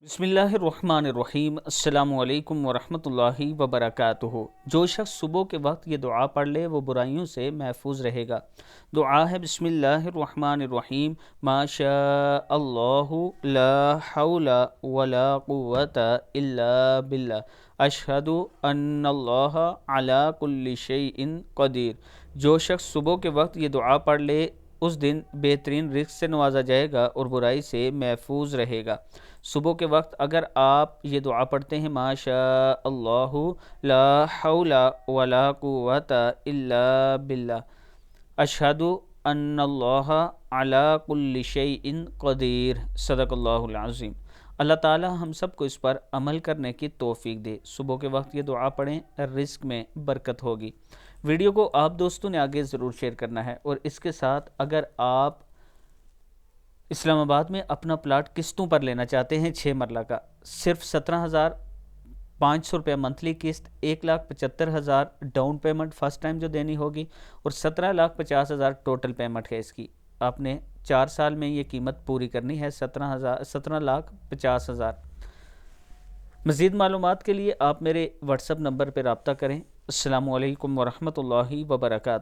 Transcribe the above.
بسم اللہ الرحمن الرحیم۔ السلام علیکم ورحمۃ اللہ وبرکاتہ۔ جو شخص صبح کے وقت یہ دعا پڑھ لے وہ برائیوں سے محفوظ رہے گا۔ دعا ہے بسم اللہ الرحمن الرحیم، ما شاء اللہ لا حول ولا قوۃ الا باللہ، اشہد ان اللہ علی کل شیء قدیر۔ جو شخص صبح کے وقت یہ دعا پڑھ لے اس دن بہترین رزق سے نوازا جائے گا اور برائی سے محفوظ رہے گا۔ صبح کے وقت اگر آپ یہ دعا پڑھتے ہیں ما شاء اللہ لا حول ولا قوۃ الا باللہ، اشہد ان اللہ علی کل شیء قدیر، صدق اللہ العظیم۔ اللہ تعالی ہم سب کو اس پر عمل کرنے کی توفیق دے۔ صبح کے وقت یہ دعا پڑھیں، رزق میں برکت ہوگی۔ ویڈیو کو آپ دوستوں نے آگے ضرور شیئر کرنا ہے، اور اس کے ساتھ اگر آپ اسلام آباد میں اپنا پلاٹ قسطوں پر لینا چاہتے ہیں 6 مرلہ کا، صرف 17,500 روپے منتھلی قسط، 1,75,000 ڈاؤن پیمنٹ فرسٹ ٹائم جو دینی ہوگی، اور 17,50,000 ٹوٹل پیمنٹ ہے اس کی۔ آپ نے 4 سال میں یہ قیمت پوری کرنی ہے، 17,50,000۔ مزید معلومات کے لیے آپ میرے واٹس ایپ نمبر پہ رابطہ کریں۔ السلام علیکم ورحمۃ اللہ وبرکاتہ۔